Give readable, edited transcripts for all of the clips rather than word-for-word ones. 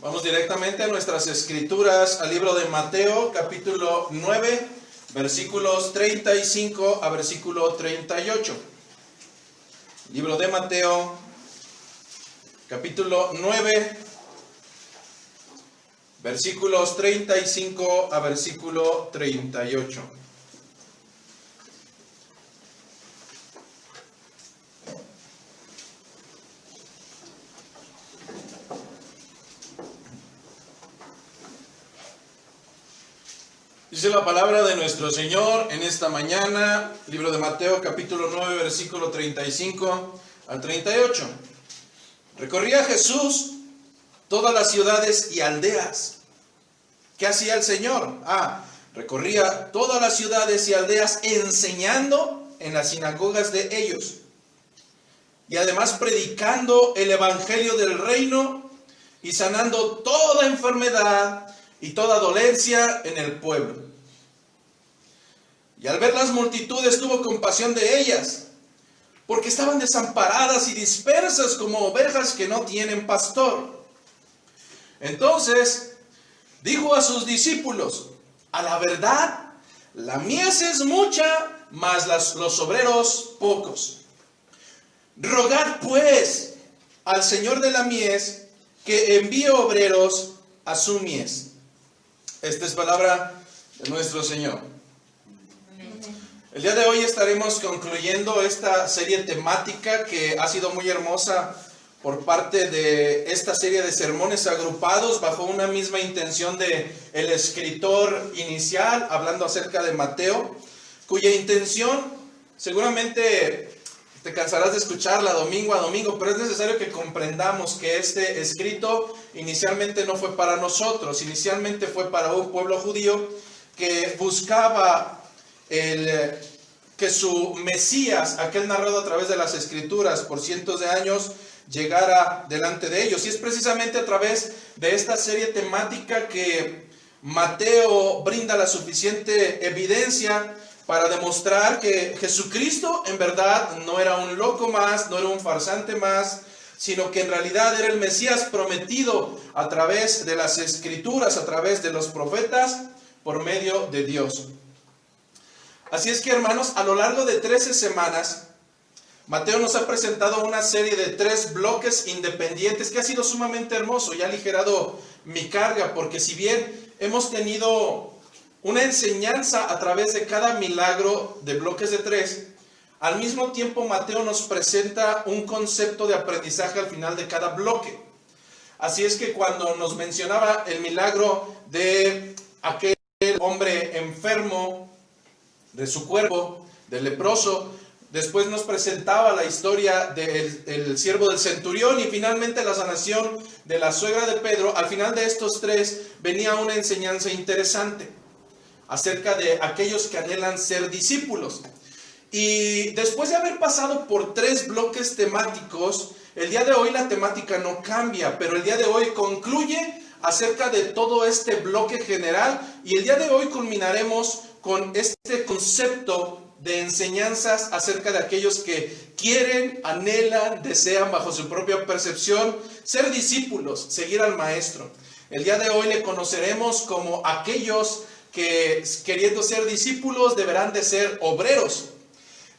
Vamos directamente a nuestras escrituras, al libro de Mateo, capítulo 9, versículos 35 a versículo 38. Libro de Mateo, capítulo 9, versículos 35 a versículo 38. Dice la palabra de nuestro Señor en esta mañana, libro de Mateo, capítulo 9, versículo 35 al 38. Recorría Jesús todas las ciudades y aldeas. ¿Qué hacía el Señor? Recorría todas las ciudades y aldeas enseñando en las sinagogas de ellos. Y además predicando el evangelio del reino y sanando toda enfermedad y toda dolencia en el pueblo. Y al ver las multitudes tuvo compasión de ellas, porque estaban desamparadas y dispersas como ovejas que no tienen pastor. Entonces dijo a sus discípulos: a la verdad, la mies es mucha, mas los obreros pocos. Rogad pues al Señor de la mies que envíe obreros a su mies. Esta es palabra de nuestro Señor. El día de hoy estaremos concluyendo esta serie temática que ha sido muy hermosa por parte de esta serie de sermones agrupados bajo una misma intención de el escritor inicial, hablando acerca de Mateo, cuya intención seguramente te cansarás de escucharla domingo a domingo, pero es necesario que comprendamos que este escrito inicialmente no fue para nosotros, inicialmente fue para un pueblo judío que buscaba que su Mesías, aquel narrado a través de las Escrituras por cientos de años, llegara delante de ellos. Y es precisamente a través de esta serie temática que Mateo brinda la suficiente evidencia para demostrar que Jesucristo en verdad no era un loco más, no era un farsante más, sino que en realidad era el Mesías prometido a través de las Escrituras, a través de los profetas, por medio de Dios. Así es que, hermanos, a lo largo de 13 semanas, Mateo nos ha presentado una serie de 3 bloques independientes que ha sido sumamente hermoso y ha aligerado mi carga, porque si bien hemos tenido una enseñanza a través de cada milagro de bloques de 3, al mismo tiempo Mateo nos presenta un concepto de aprendizaje al final de cada bloque. Así es que cuando nos mencionaba el milagro de aquel hombre enfermo de su cuerpo, del leproso, después nos presentaba la historia del siervo del centurión y finalmente la sanación de la suegra de Pedro. Al final de estos 3 venía una enseñanza interesante acerca de aquellos que anhelan ser discípulos. Y después de haber pasado por 3 bloques temáticos, el día de hoy la temática no cambia, pero el día de hoy concluye acerca de todo este bloque general y el día de hoy culminaremos con este concepto de enseñanzas acerca de aquellos que quieren, anhelan, desean bajo su propia percepción ser discípulos, seguir al maestro. El día de hoy le conoceremos como aquellos que, queriendo ser discípulos, deberán de ser obreros.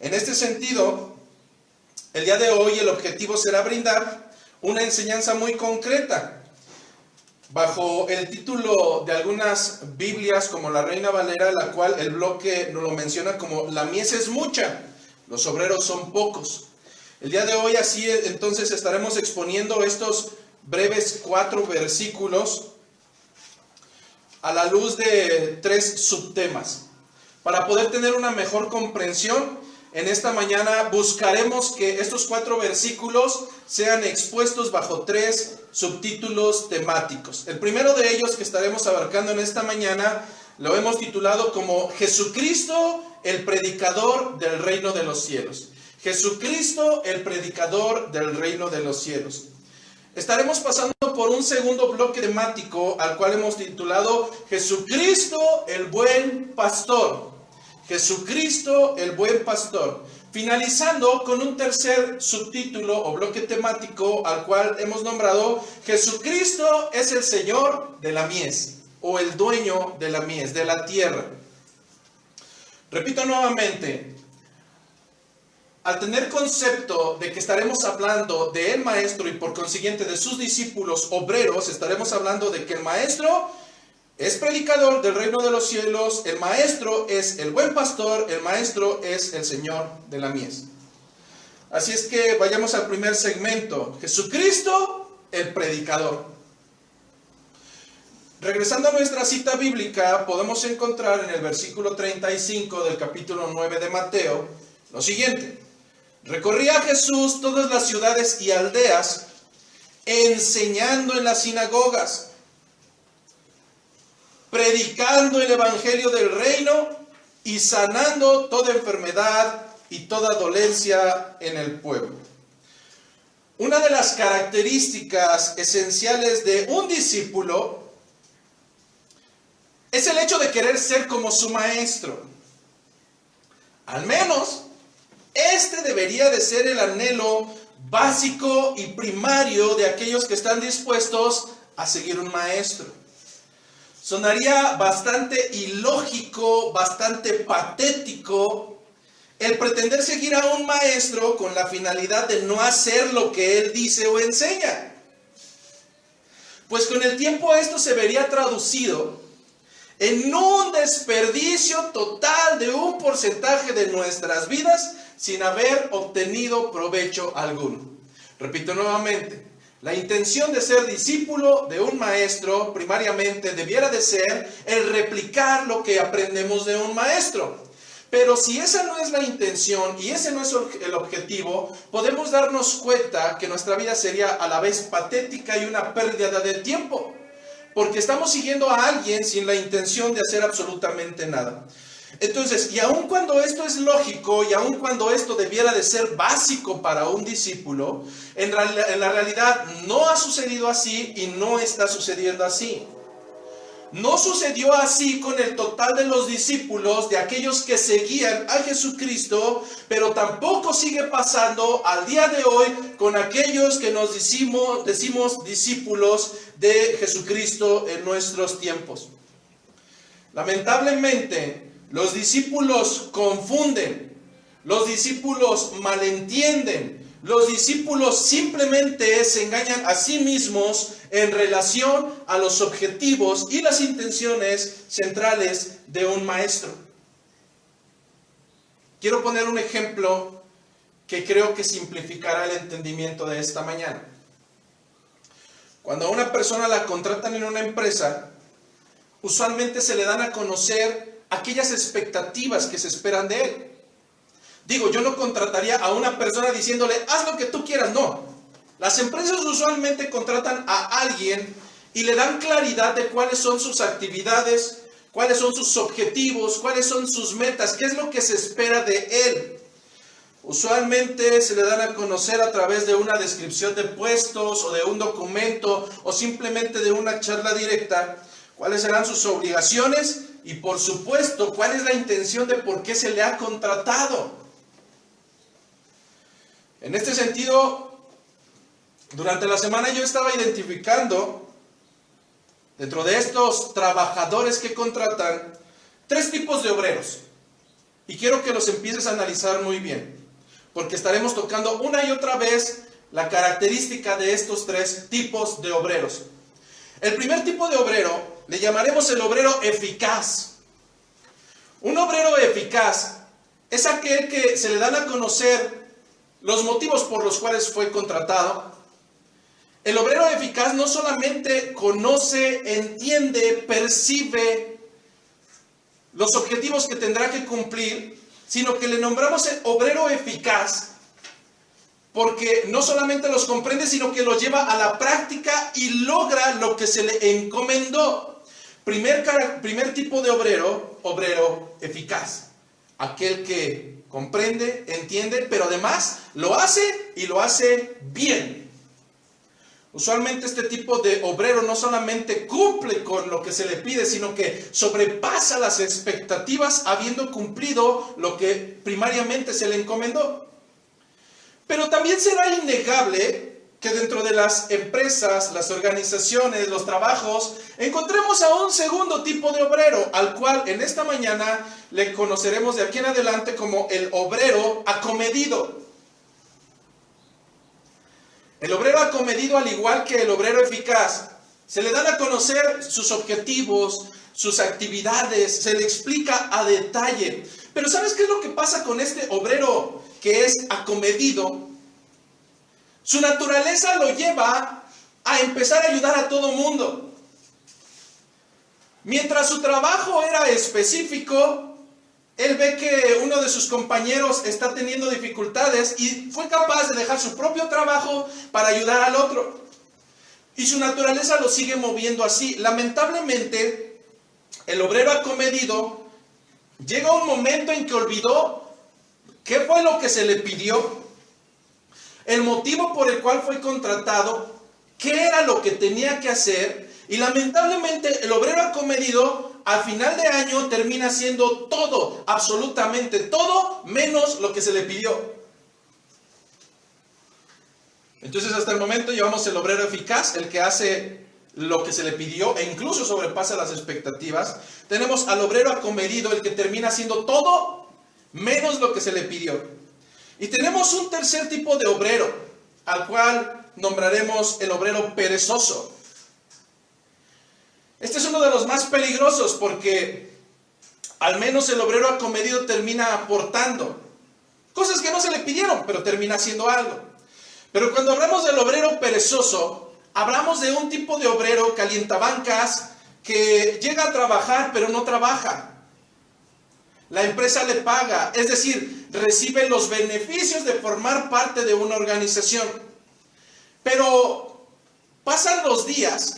En este sentido, el día de hoy el objetivo será brindar una enseñanza muy concreta bajo el título de algunas Biblias como la Reina Valera, la cual el bloque nos lo menciona como la mies es mucha, los obreros son pocos. El día de hoy así entonces estaremos exponiendo estos breves 4 versículos a la luz de 3 subtemas. Para poder tener una mejor comprensión, en esta mañana buscaremos que estos 4 versículos sean expuestos bajo 3 subtítulos temáticos. El primero de ellos que estaremos abarcando en esta mañana lo hemos titulado como Jesucristo, el predicador del reino de los cielos. Jesucristo, el predicador del reino de los cielos. Estaremos pasando por un segundo bloque temático al cual hemos titulado Jesucristo, el buen pastor. Jesucristo, el buen pastor. finalizando con un tercer subtítulo o bloque temático al cual hemos nombrado Jesucristo es el Señor de la mies, o el dueño de la mies, de la tierra. Repito nuevamente, al tener concepto de que estaremos hablando del maestro y por consiguiente de sus discípulos obreros, estaremos hablando de que el maestro es predicador del reino de los cielos, el maestro es el buen pastor, el maestro es el Señor de la mies. Así es que vayamos al primer segmento, Jesucristo, el predicador. Regresando a nuestra cita bíblica, podemos encontrar en el versículo 35 del capítulo 9 de Mateo lo siguiente: recorría Jesús todas las ciudades y aldeas, enseñando en las sinagogas, predicando el evangelio del reino y sanando toda enfermedad y toda dolencia en el pueblo. Una de las características esenciales de un discípulo es el hecho de querer ser como su maestro. Al menos, este debería de ser el anhelo básico y primario de aquellos que están dispuestos a seguir un maestro. Sonaría bastante ilógico, bastante patético el pretender seguir a un maestro con la finalidad de no hacer lo que él dice o enseña. Pues con el tiempo esto se vería traducido en un desperdicio total de un porcentaje de nuestras vidas sin haber obtenido provecho alguno. Repito nuevamente, la intención de ser discípulo de un maestro primariamente debiera de ser el replicar lo que aprendemos de un maestro. Pero si esa no es la intención y ese no es el objetivo, podemos darnos cuenta que nuestra vida sería a la vez patética y una pérdida de tiempo. Porque estamos siguiendo a alguien sin la intención de hacer absolutamente nada. Entonces, y aun cuando esto es lógico, y aun cuando esto debiera de ser básico para un discípulo, en la realidad no ha sucedido así y no está sucediendo así. No sucedió así con el total de los discípulos, de aquellos que seguían a Jesucristo, pero tampoco sigue pasando al día de hoy con aquellos que nos decimos discípulos de Jesucristo en nuestros tiempos. Lamentablemente, los discípulos confunden, los discípulos malentienden, los discípulos simplemente se engañan a sí mismos en relación a los objetivos y las intenciones centrales de un maestro. Quiero poner un ejemplo que creo que simplificará el entendimiento de esta mañana. Cuando a una persona la contratan en una empresa, usualmente se le dan a conocer aquellas expectativas que se esperan de él. Digo, yo no contrataría a una persona diciéndole, haz lo que tú quieras, no. Las empresas usualmente contratan a alguien y le dan claridad de cuáles son sus actividades, cuáles son sus objetivos, cuáles son sus metas, qué es lo que se espera de él. Usualmente se le dan a conocer a través de una descripción de puestos o de un documento o simplemente de una charla directa, cuáles serán sus obligaciones y por supuesto cuál es la intención de por qué se le ha contratado. En este sentido, durante la semana yo estaba identificando dentro de estos trabajadores que contratan 3 tipos de obreros y quiero que los empieces a analizar muy bien porque estaremos tocando una y otra vez la característica de estos 3 tipos de obreros. El primer tipo de obrero le llamaremos el obrero eficaz. Un obrero eficaz es aquel que se le dan a conocer los motivos por los cuales fue contratado. El obrero eficaz no solamente conoce, entiende, percibe los objetivos que tendrá que cumplir, sino que le nombramos el obrero eficaz porque no solamente los comprende, sino que los lleva a la práctica y logra lo que se le encomendó. Primer tipo de obrero eficaz. Aquel que comprende, entiende, pero además lo hace y lo hace bien. Usualmente este tipo de obrero no solamente cumple con lo que se le pide, sino que sobrepasa las expectativas habiendo cumplido lo que primariamente se le encomendó. Pero también será innegable que dentro de las empresas, las organizaciones, los trabajos, encontremos a un segundo tipo de obrero, al cual en esta mañana le conoceremos de aquí en adelante como el obrero acomedido. El obrero acomedido, al igual que el obrero eficaz, se le dan a conocer sus objetivos, sus actividades, se le explica a detalle. Pero ¿sabes qué es lo que pasa con este obrero que es acomedido? Su naturaleza lo lleva a empezar a ayudar a todo mundo. Mientras su trabajo era específico, él ve que uno de sus compañeros está teniendo dificultades y fue capaz de dejar su propio trabajo para ayudar al otro. Y su naturaleza lo sigue moviendo así. Lamentablemente, el obrero acomedido llega un momento en que olvidó qué fue lo que se le pidió, el motivo por el cual fue contratado, qué era lo que tenía que hacer. Y lamentablemente el obrero acomedido al final de año termina haciendo todo, absolutamente todo, menos lo que se le pidió. Entonces hasta el momento llevamos el obrero eficaz, el que hace lo que se le pidió e incluso sobrepasa las expectativas. Tenemos al obrero acomedido, el que termina haciendo todo, menos lo que se le pidió. Y tenemos un tercer tipo de obrero, al cual nombraremos el obrero perezoso. Este es uno de los más peligrosos porque al menos el obrero acomedido termina aportando cosas que no se le pidieron, pero termina haciendo algo. Pero cuando hablamos del obrero perezoso, hablamos de un tipo de obrero calientabancas que llega a trabajar pero no trabaja. La empresa le paga, es decir, recibe los beneficios de formar parte de una organización. Pero pasan los días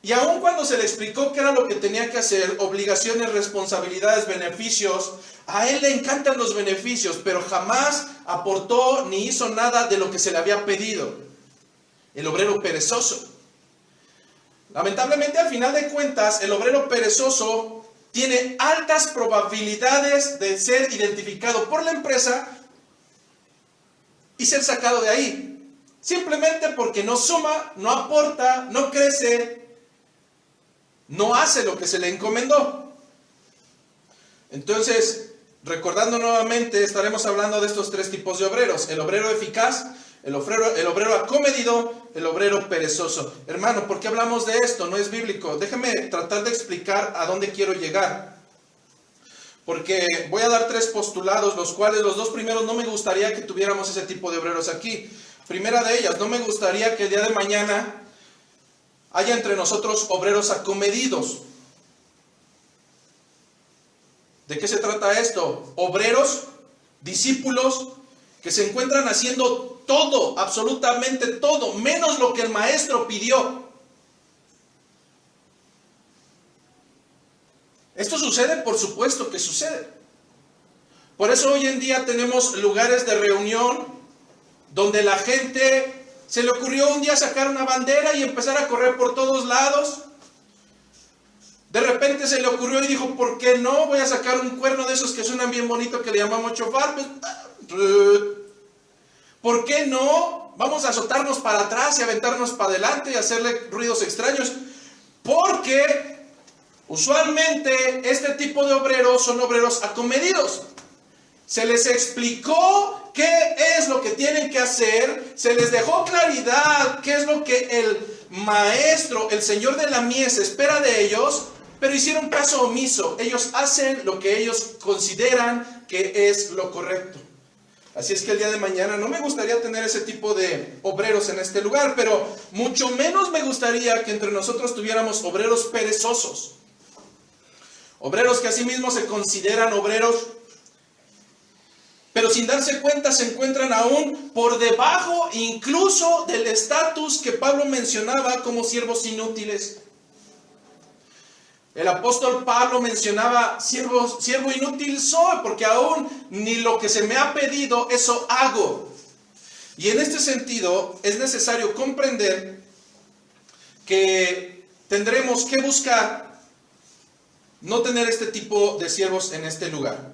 y aun cuando se le explicó qué era lo que tenía que hacer, obligaciones, responsabilidades, beneficios, a él le encantan los beneficios, pero jamás aportó ni hizo nada de lo que se le había pedido. El obrero perezoso. Lamentablemente, al final de cuentas, el obrero perezoso tiene altas probabilidades de ser identificado por la empresa y ser sacado de ahí. Simplemente porque no suma, no aporta, no crece, no hace lo que se le encomendó. Entonces, recordando nuevamente, estaremos hablando de estos tres tipos de obreros: el obrero eficaz, el obrero acomedido, el obrero perezoso. Hermano, ¿por qué hablamos de esto? No es bíblico. Déjeme tratar de explicar a dónde quiero llegar. Porque voy a dar tres postulados, los cuales los dos primeros no me gustaría que tuviéramos ese tipo de obreros aquí. Primera de ellas, no me gustaría que el día de mañana haya entre nosotros obreros acomedidos. ¿De qué se trata esto? Obreros, discípulos, que se encuentran haciendo todo, absolutamente todo, menos lo que el maestro pidió. Esto sucede, por supuesto que sucede. Por eso hoy en día tenemos lugares de reunión donde la gente se le ocurrió un día sacar una bandera y empezar a correr por todos lados. De repente se le ocurrió y dijo, ¿por qué no? Voy a sacar un cuerno de esos que suenan bien bonito que le llamamos chofar. ¿Por qué no? Vamos a azotarnos para atrás y aventarnos para adelante y hacerle ruidos extraños. Porque usualmente este tipo de obreros son obreros acomedidos. Se les explicó qué es lo que tienen que hacer, se les dejó claridad qué es lo que el maestro, el Señor de la mies espera de ellos, pero hicieron caso omiso. Ellos hacen lo que ellos consideran que es lo correcto. Así es que el día de mañana no me gustaría tener ese tipo de obreros en este lugar, pero mucho menos me gustaría que entre nosotros tuviéramos obreros perezosos. Obreros que asimismo se consideran obreros, pero sin darse cuenta se encuentran aún por debajo incluso del estatus que Pablo mencionaba como siervos inútiles. El apóstol Pablo mencionaba, siervo inútil soy, porque aún ni lo que se me ha pedido, eso hago. Y en este sentido es necesario comprender que tendremos que buscar no tener este tipo de siervos en este lugar.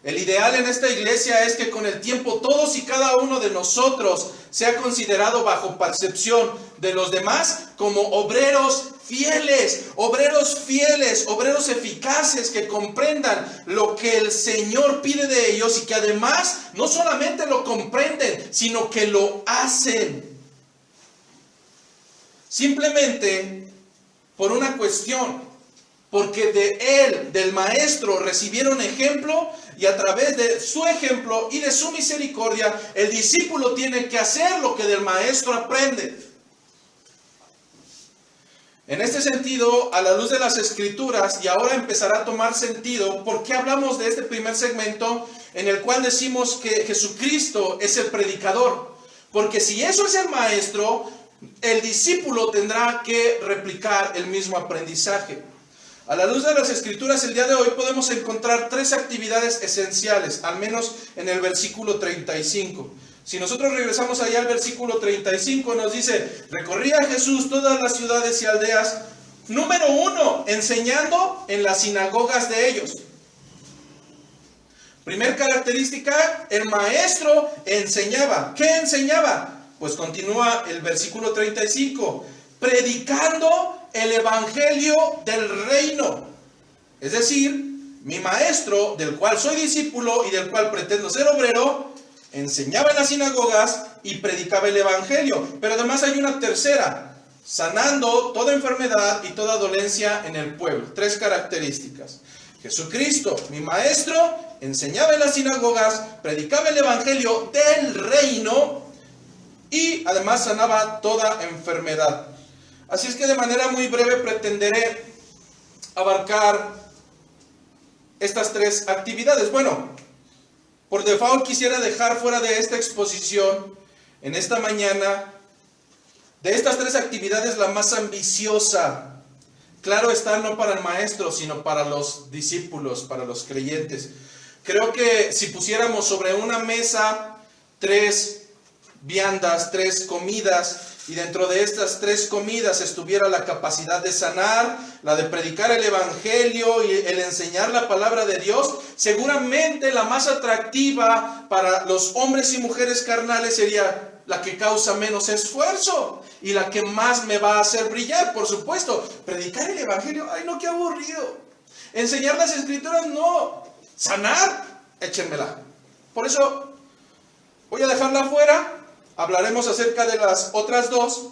El ideal en esta iglesia es que con el tiempo todos y cada uno de nosotros sea considerado bajo percepción de los demás como obreros fieles, obreros eficaces que comprendan lo que el Señor pide de ellos y que además no solamente lo comprenden, sino que lo hacen. Simplemente por una cuestión. Porque de él, del maestro, recibieron ejemplo y a través de su ejemplo y de su misericordia, el discípulo tiene que hacer lo que del maestro aprende. En este sentido, a la luz de las Escrituras, y ahora empezará a tomar sentido, ¿por qué hablamos de este primer segmento en el cual decimos que Jesucristo es el predicador? Porque si eso es el maestro, el discípulo tendrá que replicar el mismo aprendizaje. A la luz de las Escrituras, el día de hoy podemos encontrar tres actividades esenciales, al menos en el versículo 35. Si nosotros regresamos allá al versículo 35, nos dice, recorría Jesús todas las ciudades y aldeas, número 1, enseñando en las sinagogas de ellos. Primer característica, el maestro enseñaba. ¿Qué enseñaba? Pues continúa el versículo 35, predicando el evangelio del reino. Es decir, mi maestro, del cual soy discípulo y del cual pretendo ser obrero, enseñaba en las sinagogas y predicaba el evangelio. Pero además hay una tercera, sanando toda enfermedad y toda dolencia en el pueblo. Tres características. Jesucristo, mi maestro, enseñaba en las sinagogas, predicaba el evangelio del reino y además sanaba toda enfermedad. Así es que de manera muy breve pretenderé abarcar estas tres actividades. Bueno, por default quisiera dejar fuera de esta exposición, en esta mañana, de estas tres actividades la más ambiciosa. Claro está, no para el maestro, sino para los discípulos, para los creyentes. Creo que si pusiéramos sobre una mesa tres viandas, tres comidas, y dentro de estas tres comidas estuviera la capacidad de sanar, la de predicar el evangelio y el enseñar la palabra de Dios, seguramente la más atractiva para los hombres y mujeres carnales sería la que causa menos esfuerzo y la que más me va a hacer brillar, por supuesto. Predicar el evangelio, ay no, qué aburrido. Enseñar las escrituras, no. Sanar, échenmela. Por eso voy a dejarla fuera. Hablaremos acerca de las otras dos,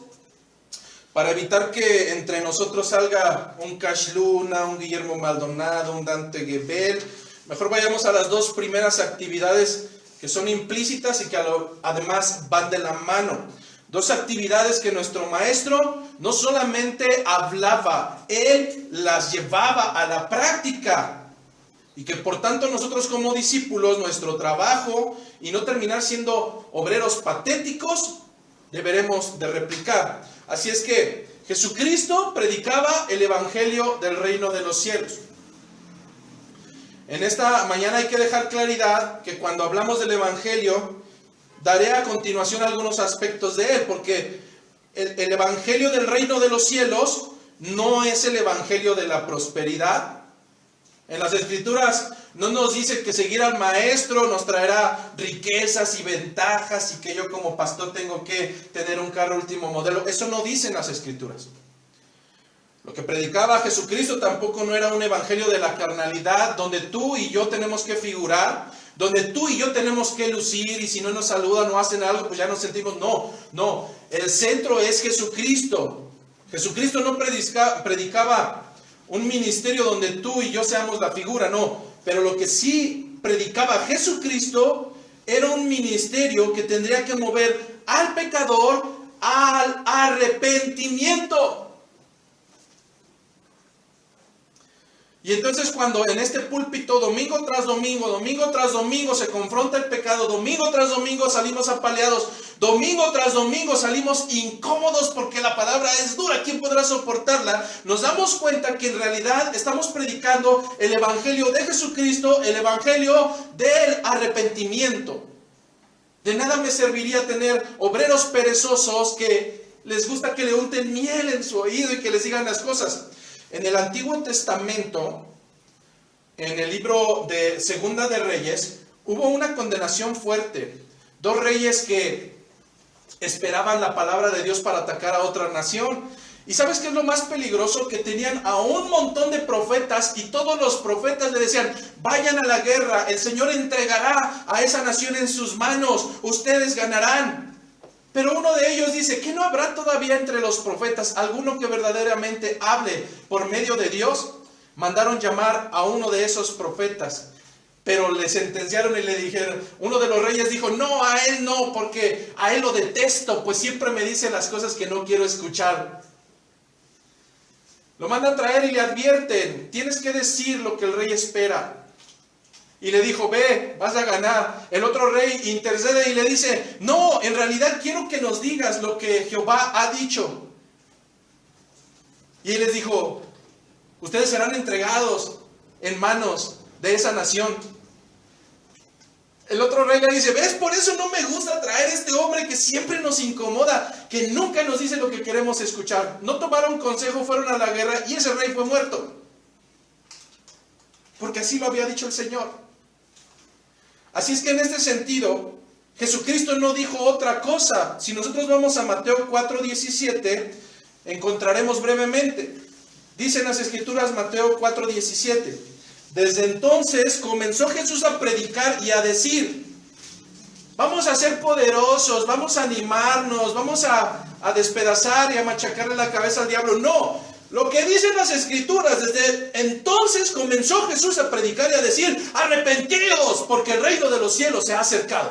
para evitar que entre nosotros salga un Cash Luna, un Guillermo Maldonado, un Dante Gebel. Mejor vayamos a las dos primeras actividades que son implícitas y que además van de la mano. Dos actividades que nuestro maestro no solamente hablaba, él las llevaba a la práctica. Y que por tanto nosotros como discípulos, nuestro trabajo, y no terminar siendo obreros patéticos, deberemos de replicar. Así es que Jesucristo predicaba el evangelio del reino de los cielos. En esta mañana hay que dejar claridad que cuando hablamos del evangelio, daré a continuación algunos aspectos de él, porque el evangelio del reino de los cielos no es el evangelio de la prosperidad. En las Escrituras no nos dice que seguir al maestro nos traerá riquezas y ventajas y que yo como pastor tengo que tener un carro último modelo. Eso no dicen las Escrituras. Lo que predicaba Jesucristo tampoco no era un evangelio de la carnalidad donde tú y yo tenemos que figurar, donde tú y yo tenemos que lucir y si no nos saludan o hacen algo pues ya nos sentimos. No. El centro es Jesucristo. Jesucristo no predicaba un ministerio donde tú y yo seamos la figura, no. Pero lo que sí predicaba Jesucristo era un ministerio que tendría que mover al pecador al arrepentimiento. Y entonces cuando en este púlpito domingo tras domingo se confronta el pecado, domingo tras domingo salimos apaleados, domingo tras domingo salimos incómodos porque la palabra es dura, ¿quién podrá soportarla? Nos damos cuenta que en realidad estamos predicando el evangelio de Jesucristo, el evangelio del arrepentimiento. De nada me serviría tener obreros perezosos que les gusta que le unten miel en su oído y que les digan las cosas. En el Antiguo Testamento, en el libro de Segunda de Reyes, hubo una condenación fuerte. 2 reyes que esperaban la palabra de Dios para atacar a otra nación. ¿Y sabes qué es lo más peligroso? Que tenían a un montón de profetas y todos los profetas le decían, vayan a la guerra, el Señor entregará a esa nación en sus manos, ustedes ganarán. Pero uno de ellos dice, ¿qué no habrá todavía entre los profetas alguno que verdaderamente hable por medio de Dios? Mandaron llamar a uno de esos profetas, pero le sentenciaron y le dijeron, uno de los reyes dijo, no, a él no, porque a él lo detesto, pues siempre me dice las cosas que no quiero escuchar. Lo mandan traer y le advierten, tienes que decir lo que el rey espera. Y le dijo, ve, vas a ganar. El otro rey intercede y le dice, no, en realidad quiero que nos digas lo que Jehová ha dicho. Y él les dijo, ustedes serán entregados en manos de esa nación. El otro rey le dice, ¿ves? Por eso no me gusta traer a este hombre que siempre nos incomoda, que nunca nos dice lo que queremos escuchar. No tomaron consejo, fueron a la guerra y ese rey fue muerto. Porque así lo había dicho el Señor. Así es que en este sentido, Jesucristo no dijo otra cosa. Si nosotros vamos a Mateo 4:17, encontraremos brevemente. Dicen las Escrituras, Mateo 4:17. Desde entonces comenzó Jesús a predicar y a decir, vamos a ser poderosos, vamos a animarnos, vamos a despedazar y a machacarle la cabeza al diablo. No, lo que dicen las Escrituras, desde entonces comenzó Jesús a predicar y a decir, arrepentíos, porque el reino de los cielos se ha acercado.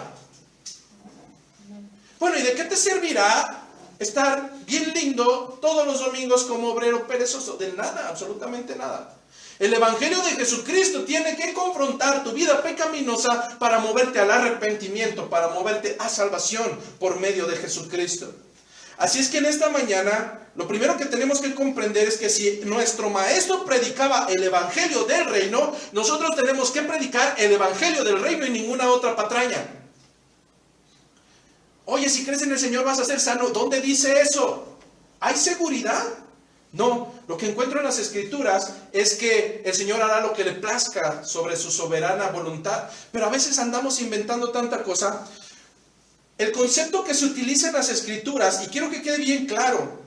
Bueno, ¿y de qué te servirá estar bien lindo todos los domingos como obrero perezoso? De nada, absolutamente nada. El Evangelio de Jesucristo tiene que confrontar tu vida pecaminosa para moverte al arrepentimiento, para moverte a salvación por medio de Jesucristo. Así es que en esta mañana, lo primero que tenemos que comprender es que si nuestro maestro predicaba el Evangelio del reino, nosotros tenemos que predicar el Evangelio del reino y ninguna otra patraña. Oye, si crees en el Señor vas a ser sano. ¿Dónde dice eso? ¿Hay seguridad? No, lo que encuentro en las Escrituras es que el Señor hará lo que le plazca sobre su soberana voluntad, pero a veces andamos inventando tanta cosa. El concepto que se utiliza en las Escrituras, y quiero que quede bien claro,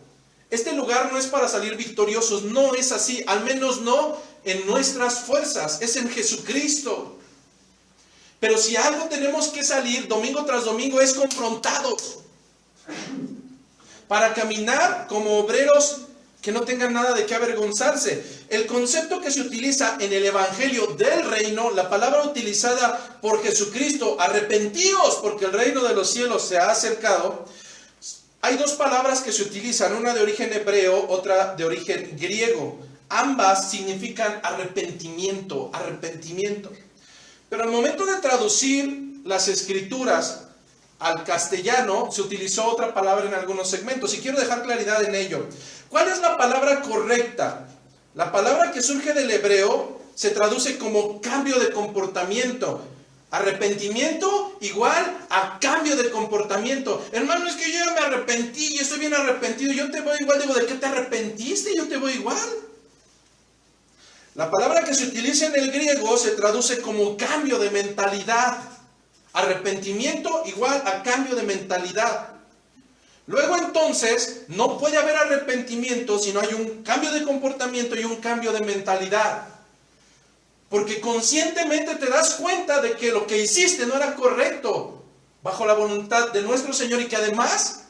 este lugar no es para salir victoriosos, no es así, al menos no en nuestras fuerzas, es en Jesucristo. Pero si algo tenemos que salir domingo tras domingo es confrontados, para caminar como obreros que no tengan nada de qué avergonzarse. El concepto que se utiliza en el Evangelio del reino, la palabra utilizada por Jesucristo, arrepentíos porque el reino de los cielos se ha acercado, hay 2 palabras que se utilizan, una de origen hebreo, otra de origen griego. Ambas significan arrepentimiento, arrepentimiento. Pero al momento de traducir las Escrituras al castellano, se utilizó otra palabra en algunos segmentos, y quiero dejar claridad en ello. ¿Cuál es la palabra correcta? La palabra que surge del hebreo se traduce como cambio de comportamiento. Arrepentimiento igual a cambio de comportamiento. Hermano, es que yo ya me arrepentí y estoy bien arrepentido. Yo te voy igual. Digo, ¿de qué te arrepentiste? Yo te voy igual. La palabra que se utiliza en el griego se traduce como cambio de mentalidad. Arrepentimiento igual a cambio de mentalidad. Luego entonces, no puede haber arrepentimiento si no hay un cambio de comportamiento y un cambio de mentalidad. Porque conscientemente te das cuenta de que lo que hiciste no era correcto bajo la voluntad de nuestro Señor y que además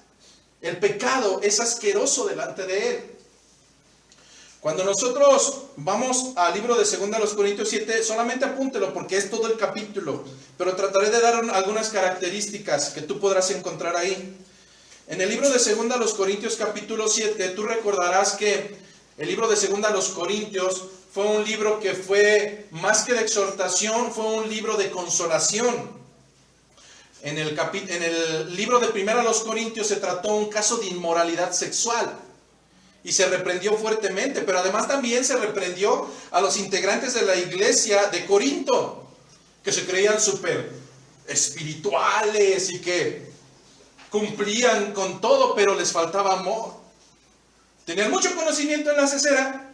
el pecado es asqueroso delante de Él. Cuando nosotros vamos al libro de 2 Corintios 7, solamente apúntelo porque es todo el capítulo, pero trataré de dar algunas características que tú podrás encontrar ahí. En el libro de 2 Corintios capítulo 7, tú recordarás que el libro de 2 Corintios fue un libro que fue más que de exhortación, fue un libro de consolación. En el libro de 1 Corintios se trató un caso de inmoralidad sexual y se reprendió fuertemente, pero además también se reprendió a los integrantes de la iglesia de Corinto, que se creían súper espirituales y que cumplían con todo, pero les faltaba amor. Tenían mucho conocimiento en la cesera,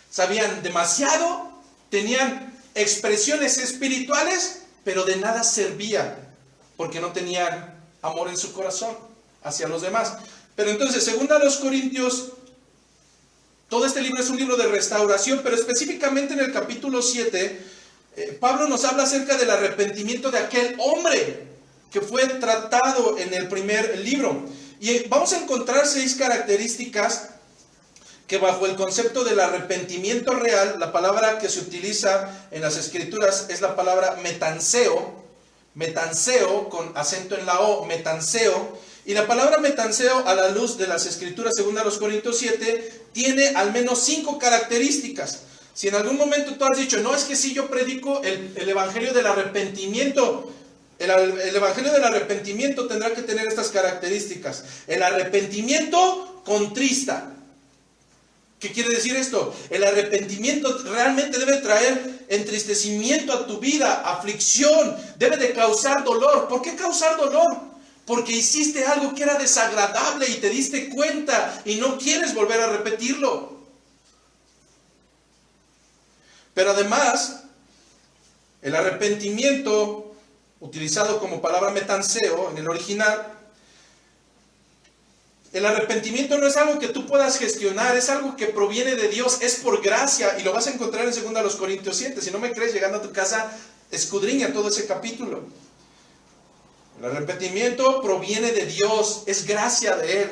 sabían demasiado, tenían expresiones espirituales, pero de nada servían, porque no tenían amor en su corazón hacia los demás. Pero entonces, según a los Corintios, todo este libro es un libro de restauración, pero específicamente en el capítulo 7, Pablo nos habla acerca del arrepentimiento de aquel hombre que fue tratado en el primer libro. Y vamos a encontrar 6 características que bajo el concepto del arrepentimiento real, la palabra que se utiliza en las escrituras es la palabra metanseo, metanseo con acento en la O, metanseo, y la palabra metanseo a la luz de las escrituras según a los Corintios 7 tiene al menos 5 características. Si en algún momento tú has dicho, no, es que si yo predico el evangelio del arrepentimiento, el evangelio del arrepentimiento tendrá que tener estas características. El arrepentimiento contrista. ¿Qué quiere decir esto? El arrepentimiento realmente debe traer entristecimiento a tu vida, aflicción, debe de causar dolor. ¿Por qué causar dolor? Porque hiciste algo que era desagradable y te diste cuenta y no quieres volver a repetirlo. Pero además, el arrepentimiento, utilizado como palabra metanseo en el original, el arrepentimiento no es algo que tú puedas gestionar, es algo que proviene de Dios, es por gracia, y lo vas a encontrar en 2 Corintios 7. Si no me crees, llegando a tu casa, escudriña todo ese capítulo. El arrepentimiento proviene de Dios, es gracia de Él.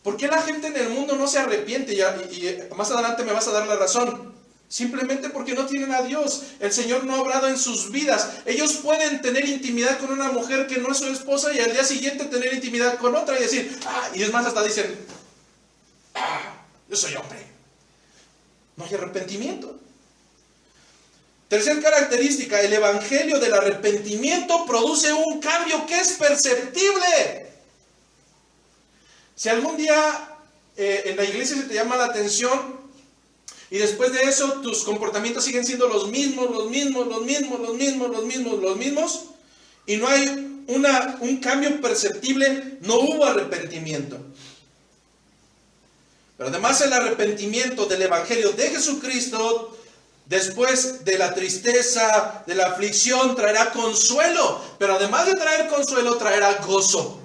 ¿Por qué la gente en el mundo no se arrepiente? Y más adelante me vas a dar la razón. Simplemente porque no tienen a Dios. El Señor no ha obrado en sus vidas. Ellos pueden tener intimidad con una mujer que no es su esposa y al día siguiente tener intimidad con otra y decir, y es más, hasta dicen, yo soy hombre. No hay arrepentimiento. Tercer característica, el evangelio del arrepentimiento produce un cambio que es perceptible. Si algún día en la iglesia se te llama la atención y después de eso tus comportamientos siguen siendo los mismos, y no hay un cambio perceptible, no hubo arrepentimiento. Pero además el arrepentimiento del evangelio de Jesucristo, después de la tristeza, de la aflicción, traerá consuelo, pero además de traer consuelo, traerá gozo.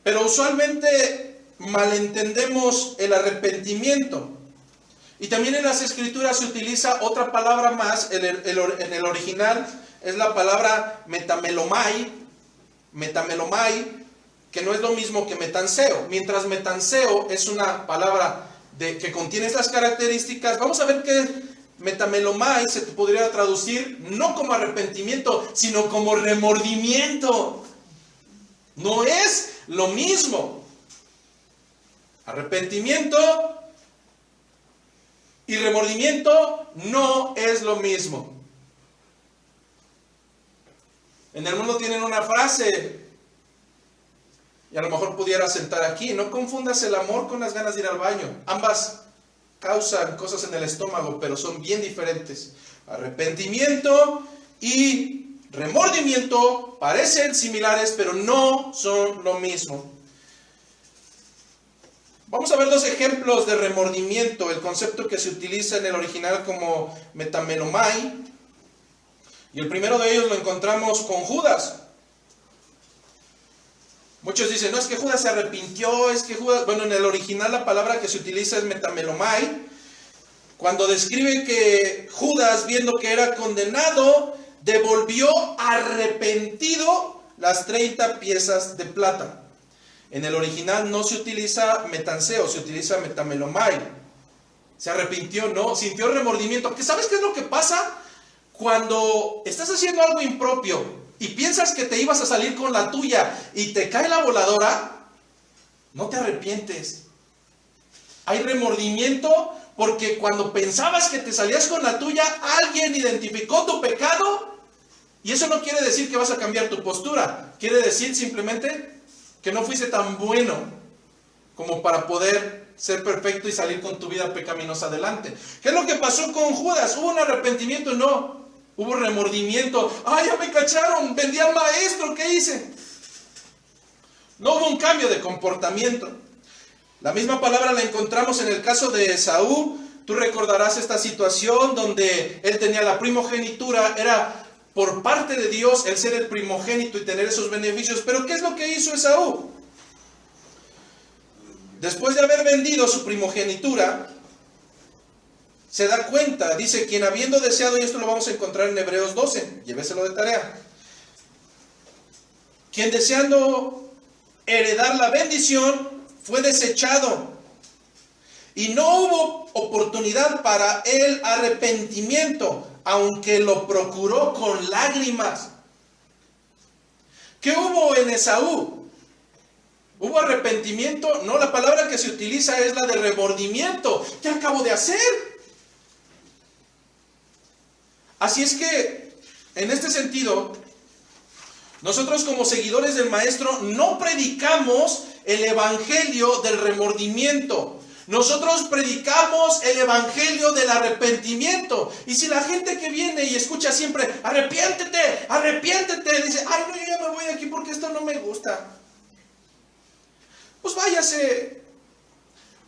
Pero usualmente malentendemos el arrepentimiento. Y también en las escrituras se utiliza otra palabra más, en el original es la palabra metamelomai, que no es lo mismo que metanseo. Mientras metanseo es una palabra que contiene estas características, vamos a ver que metamelomai se podría traducir no como arrepentimiento, sino como remordimiento. No es lo mismo. Arrepentimiento y remordimiento no es lo mismo. En el mundo tienen una frase, y a lo mejor pudiera sentar aquí, no confundas el amor con las ganas de ir al baño. Ambas causan cosas en el estómago, pero son bien diferentes. Arrepentimiento y remordimiento parecen similares, pero no son lo mismo. Vamos a ver 2 ejemplos de remordimiento, el concepto que se utiliza en el original como metamelomai. Y el primero de ellos lo encontramos con Judas. Muchos dicen, no, es que Judas se arrepintió, es que Judas... Bueno, en el original la palabra que se utiliza es metamelomai. Cuando describe que Judas, viendo que era condenado, devolvió arrepentido las 30 piezas de plata. En el original no se utiliza metanseo, se utiliza metamelomai. Se arrepintió, no, sintió remordimiento. ¿Sabes qué es lo que pasa? Cuando estás haciendo algo impropio y piensas que te ibas a salir con la tuya y te cae la voladora, no te arrepientes. Hay remordimiento porque cuando pensabas que te salías con la tuya, alguien identificó tu pecado. Y eso no quiere decir que vas a cambiar tu postura. Quiere decir simplemente que no fuiste tan bueno como para poder ser perfecto y salir con tu vida pecaminosa adelante. ¿Qué es lo que pasó con Judas? ¿Hubo un arrepentimiento? No. Hubo remordimiento. ¡Ay, ya me cacharon! Vendí al maestro, ¿qué hice? No hubo un cambio de comportamiento. La misma palabra la encontramos en el caso de Esaú. Tú recordarás esta situación donde él tenía la primogenitura. Era por parte de Dios el ser el primogénito y tener esos beneficios. Pero ¿qué es lo que hizo Esaú? Después de haber vendido su primogenitura, se da cuenta, dice, quien habiendo deseado, y esto lo vamos a encontrar en Hebreos 12, lléveselo de tarea, quien deseando heredar la bendición, fue desechado, y no hubo oportunidad para el arrepentimiento, aunque lo procuró con lágrimas. ¿Qué hubo en Esaú? ¿Hubo arrepentimiento? No, la palabra que se utiliza es la de remordimiento. ¿Qué acabo de hacer? Así es que, en este sentido, nosotros como seguidores del Maestro no predicamos el evangelio del remordimiento. Nosotros predicamos el evangelio del arrepentimiento. Y si la gente que viene y escucha siempre, arrepiéntete, arrepiéntete, dice, ay no, yo ya me voy de aquí porque esto no me gusta, pues váyase.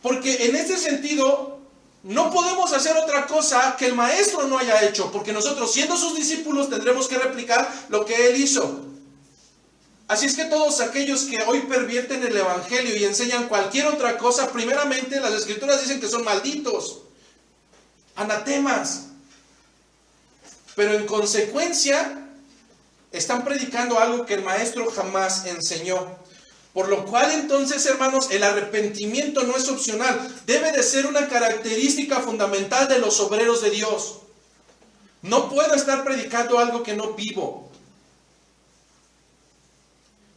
Porque en este sentido no podemos hacer otra cosa que el Maestro no haya hecho, porque nosotros, siendo sus discípulos, tendremos que replicar lo que Él hizo. Así es que todos aquellos que hoy pervierten el evangelio y enseñan cualquier otra cosa, primeramente las Escrituras dicen que son malditos, anatemas. Pero en consecuencia están predicando algo que el Maestro jamás enseñó. Por lo cual entonces, hermanos, el arrepentimiento no es opcional. Debe de ser una característica fundamental de los obreros de Dios. No puedo estar predicando algo que no vivo.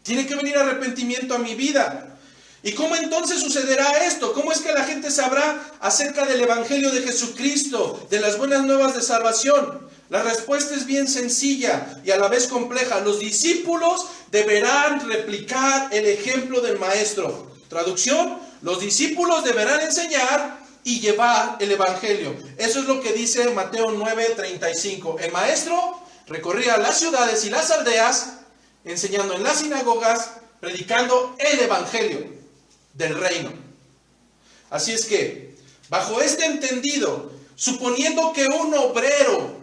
Tiene que venir arrepentimiento a mi vida. ¿Y cómo entonces sucederá esto? ¿Cómo es que la gente sabrá acerca del Evangelio de Jesucristo, de las buenas nuevas de salvación? La respuesta es bien sencilla y a la vez compleja. Los discípulos deberán replicar el ejemplo del Maestro. Traducción: los discípulos deberán enseñar y llevar el Evangelio. Eso es lo que dice Mateo 9:35. El Maestro recorría las ciudades y las aldeas, enseñando en las sinagogas, predicando el Evangelio del reino. Así es que, bajo este entendido, suponiendo que un obrero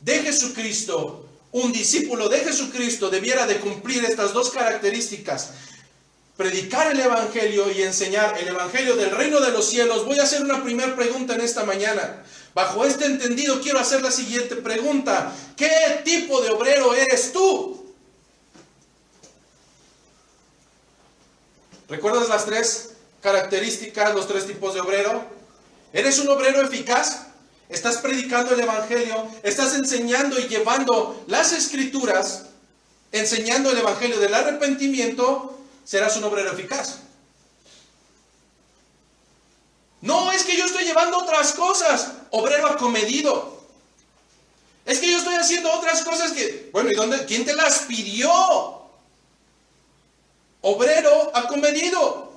de Jesucristo, un discípulo de Jesucristo, debiera de cumplir estas dos características, predicar el Evangelio y enseñar el Evangelio del reino de los cielos, voy a hacer una primera pregunta en esta mañana. Bajo este entendido quiero hacer la siguiente pregunta: ¿qué tipo de obrero eres tú? ¿Recuerdas las tres características, los tres tipos de obrero? ¿Eres un obrero eficaz? ¿Estás predicando el Evangelio? ¿Estás enseñando y llevando las Escrituras? ¿Enseñando el Evangelio del arrepentimiento? Serás un obrero eficaz. No, es que yo estoy llevando otras cosas. Obrero acomedido. Es que yo estoy haciendo otras cosas que... Bueno, ¿y dónde? ¿Quién te las pidió? Obrero acomedido.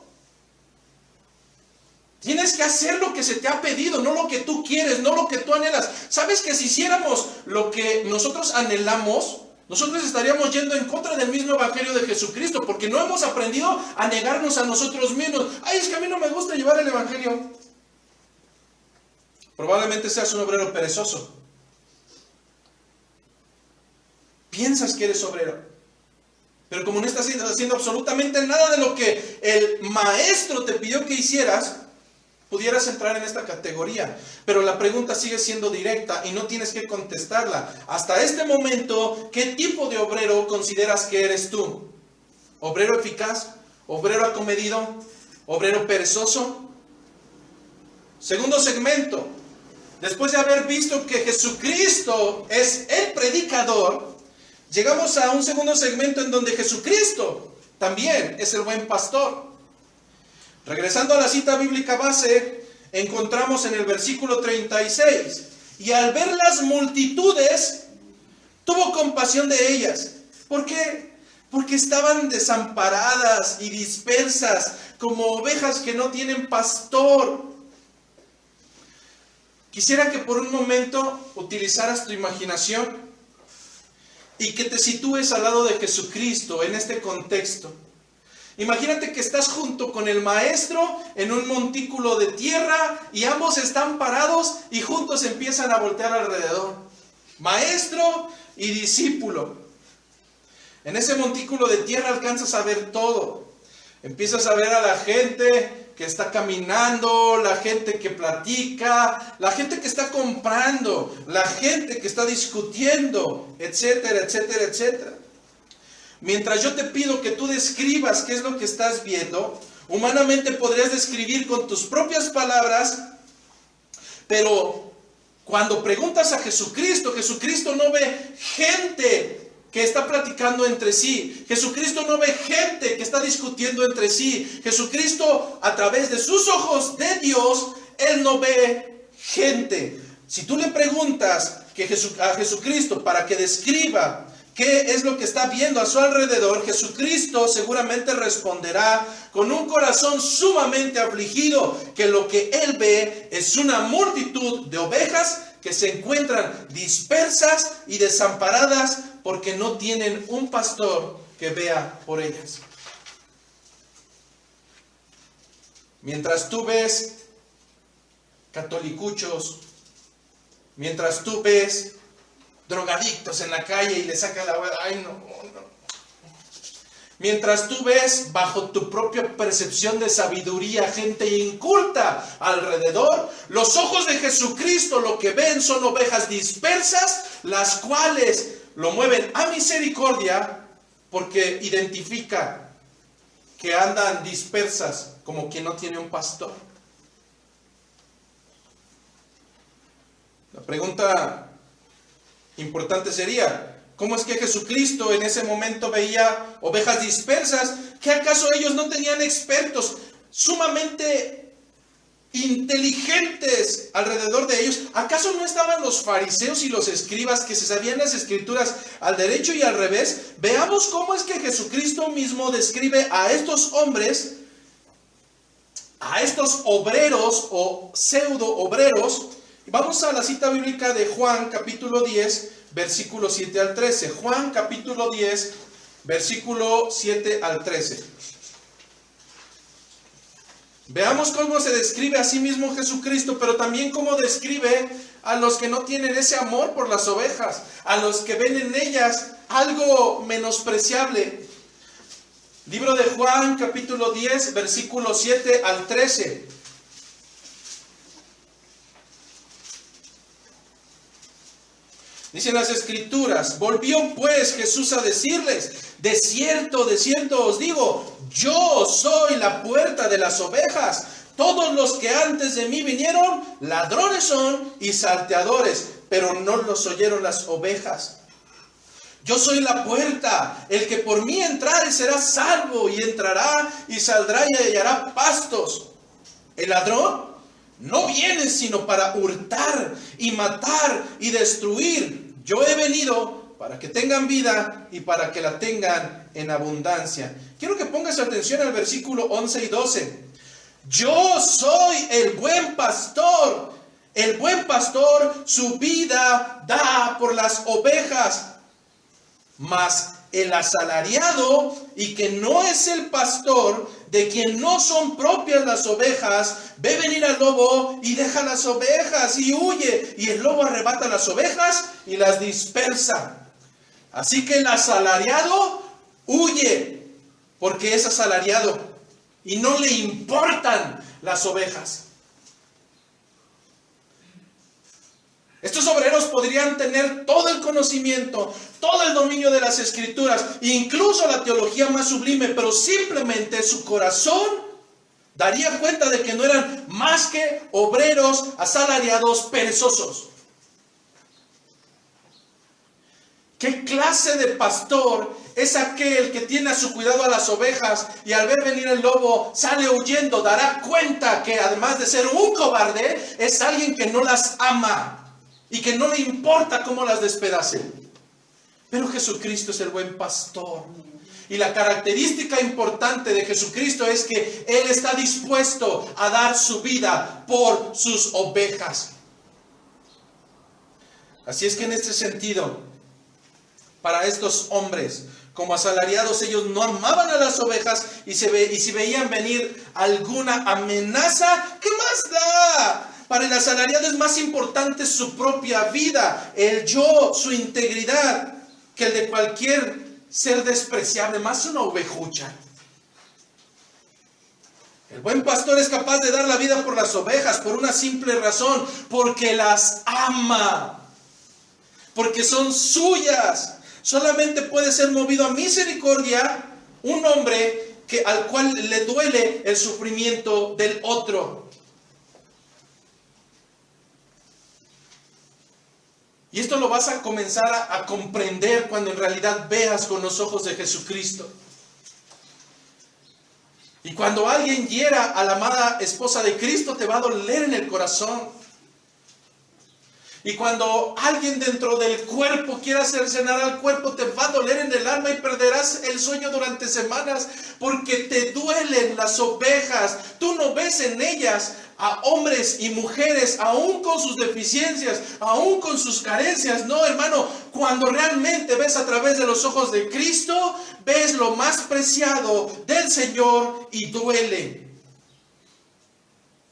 Tienes que hacer lo que se te ha pedido, no lo que tú quieres, no lo que tú anhelas. ¿Sabes que si hiciéramos lo que nosotros anhelamos, nosotros estaríamos yendo en contra del mismo Evangelio de Jesucristo? Porque no hemos aprendido a negarnos a nosotros mismos. Ay, es que a mí no me gusta llevar el Evangelio. Probablemente seas un obrero perezoso. Piensas que eres obrero, pero como no estás haciendo absolutamente nada de lo que el Maestro te pidió que hicieras, pudieras entrar en esta categoría. Pero la pregunta sigue siendo directa y no tienes que contestarla. Hasta este momento, ¿qué tipo de obrero consideras que eres tú? ¿Obrero eficaz? ¿Obrero acomedido? ¿Obrero perezoso? Segundo segmento. Después de haber visto que Jesucristo es el predicador, llegamos a un segundo segmento en donde Jesucristo también es el buen pastor. Regresando a la cita bíblica base, encontramos en el versículo 36, y al ver las multitudes, tuvo compasión de ellas. ¿Por qué? Porque estaban desamparadas y dispersas, como ovejas que no tienen pastor. Quisiera que por un momento utilizaras tu imaginación y que te sitúes al lado de Jesucristo en este contexto. Imagínate que estás junto con el maestro en un montículo de tierra y ambos están parados y juntos empiezan a voltear alrededor. Maestro y discípulo. En ese montículo de tierra alcanzas a ver todo. Empiezas a ver a la gente que está caminando, la gente que platica, la gente que está comprando, la gente que está discutiendo, etcétera, etcétera, etcétera. Mientras yo te pido que tú describas qué es lo que estás viendo, humanamente podrías describir con tus propias palabras, pero cuando preguntas a Jesucristo, Jesucristo no ve gente que está platicando entre sí. Jesucristo no ve gente que está discutiendo entre sí. Jesucristo, a través de sus ojos de Dios, Él no ve gente. Si tú le preguntas a Jesucristo para que describa qué es lo que está viendo a su alrededor, Jesucristo seguramente responderá con un corazón sumamente afligido que lo que Él ve es una multitud de ovejas que se encuentran dispersas y desamparadas porque no tienen un pastor que vea por ellas. Mientras tú ves catolicuchos, mientras tú ves drogadictos en la calle y le sacan la hueá, ay no. Mientras tú ves bajo tu propia percepción de sabiduría gente inculta alrededor, los ojos de Jesucristo lo que ven son ovejas dispersas, las cuales lo mueven a misericordia porque identifica que andan dispersas como quien no tiene un pastor. La pregunta importante sería, ¿cómo es que Jesucristo en ese momento veía ovejas dispersas? ¿Que acaso ellos no tenían expertos sumamente inteligentes alrededor de ellos? ¿Acaso no estaban los fariseos y los escribas que se sabían las escrituras al derecho y al revés? Veamos cómo es que Jesucristo mismo describe a estos hombres, a estos obreros o pseudo obreros. Vamos a la cita bíblica de Juan capítulo 10, versículo 7 al 13. Juan capítulo 10, versículo 7 al 13. Veamos cómo se describe a sí mismo Jesucristo, pero también cómo describe a los que no tienen ese amor por las ovejas, a los que ven en ellas algo menospreciable. Libro de Juan capítulo 10, versículo 7 al 13. Dicen las escrituras, volvió pues Jesús a decirles, de cierto os digo, yo soy la puerta de las ovejas. Todos los que antes de mí vinieron, ladrones son y salteadores, pero no los oyeron las ovejas. Yo soy la puerta, el que por mí entrare será salvo, y entrará y saldrá y hallará pastos. El ladrón no viene sino para hurtar y matar y destruir. Yo he venido para que tengan vida y para que la tengan en abundancia. Quiero que pongas atención al versículo 11 y 12. Yo soy el buen pastor. El buen pastor su vida da por las ovejas. Mas el asalariado y que no es el pastor, de quien no son propias las ovejas, ve venir al lobo y deja las ovejas y huye, y el lobo arrebata las ovejas y las dispersa. Así que el asalariado huye porque es asalariado y no le importan las ovejas. Estos obreros podrían tener todo el conocimiento, todo el dominio de las escrituras, incluso la teología más sublime, pero simplemente su corazón daría cuenta de que no eran más que obreros asalariados perezosos. ¿Qué clase de pastor es aquel que tiene a su cuidado a las ovejas y al ver venir el lobo sale huyendo? Dará cuenta que además de ser un cobarde, es alguien que no las ama y que no le importa cómo las despedacen. Pero Jesucristo es el buen pastor. Y la característica importante de Jesucristo es que Él está dispuesto a dar su vida por sus ovejas. Así es que en este sentido, para estos hombres, como asalariados, ellos no amaban a las ovejas y si veían venir alguna amenaza, ¿qué más da? Para el asalariado es más importante su propia vida, el yo, su integridad, que el de cualquier ser despreciable, más una ovejucha. El buen pastor es capaz de dar la vida por las ovejas por una simple razón, porque las ama, porque son suyas. Solamente puede ser movido a misericordia un hombre al cual le duele el sufrimiento del otro. Y esto lo vas a comenzar a comprender cuando en realidad veas con los ojos de Jesucristo. Y cuando alguien hiera a la amada esposa de Cristo, te va a doler en el corazón. Y cuando alguien dentro del cuerpo quiera cercenar al cuerpo, te va a doler en el alma y perderás el sueño durante semanas, porque te duelen las ovejas. Tú no ves en ellas a hombres y mujeres, aún con sus deficiencias, aún con sus carencias. No, hermano, cuando realmente ves a través de los ojos de Cristo, ves lo más preciado del Señor y duele.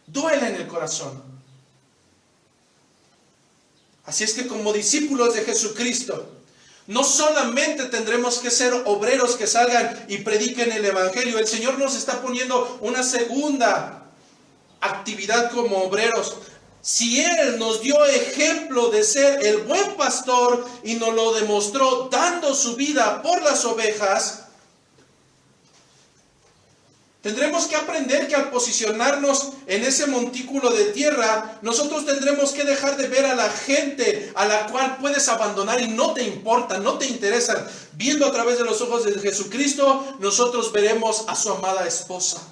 Duele en el corazón. Así es que como discípulos de Jesucristo, no solamente tendremos que ser obreros que salgan y prediquen el Evangelio. El Señor nos está poniendo una segunda actividad como obreros. Si Él nos dio ejemplo de ser el buen pastor y nos lo demostró dando su vida por las ovejas, tendremos que aprender que al posicionarnos en ese montículo de tierra, nosotros tendremos que dejar de ver a la gente a la cual puedes abandonar y no te importa, no te interesan. Viendo a través de los ojos de Jesucristo, nosotros veremos a su amada esposa.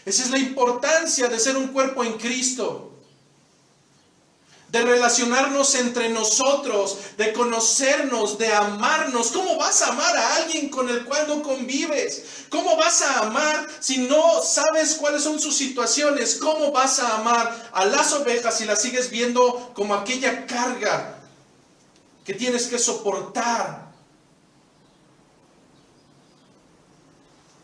Esa es la importancia de ser un cuerpo en Cristo. De relacionarnos entre nosotros, de conocernos, de amarnos. ¿Cómo vas a amar a alguien con el cual no convives? ¿Cómo vas a amar si no sabes cuáles son sus situaciones? ¿Cómo vas a amar a las ovejas si las sigues viendo como aquella carga que tienes que soportar?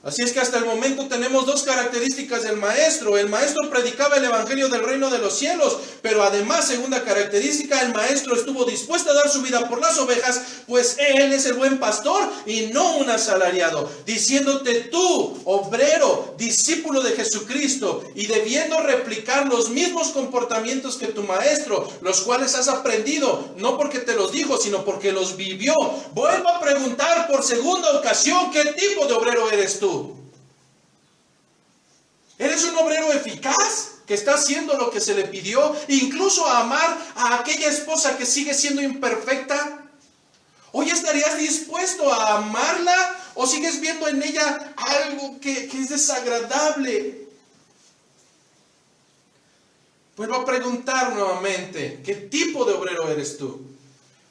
Así es que hasta el momento tenemos dos características del maestro. El maestro predicaba el evangelio del reino de los cielos, pero además, segunda característica, el maestro estuvo dispuesto a dar su vida por las ovejas, pues él es el buen pastor y no un asalariado. Diciéndote tú, obrero, discípulo de Jesucristo, y debiendo replicar los mismos comportamientos que tu maestro, los cuales has aprendido, no porque te los dijo, sino porque los vivió. Vuelvo a preguntar por segunda ocasión, ¿qué tipo de obrero eres tú? ¿Eres un obrero eficaz que está haciendo lo que se le pidió, incluso a amar a aquella esposa que sigue siendo imperfecta? ¿Hoy estarías dispuesto a amarla o sigues viendo en ella algo que es desagradable? Vuelvo a preguntar nuevamente, ¿qué tipo de obrero eres tú?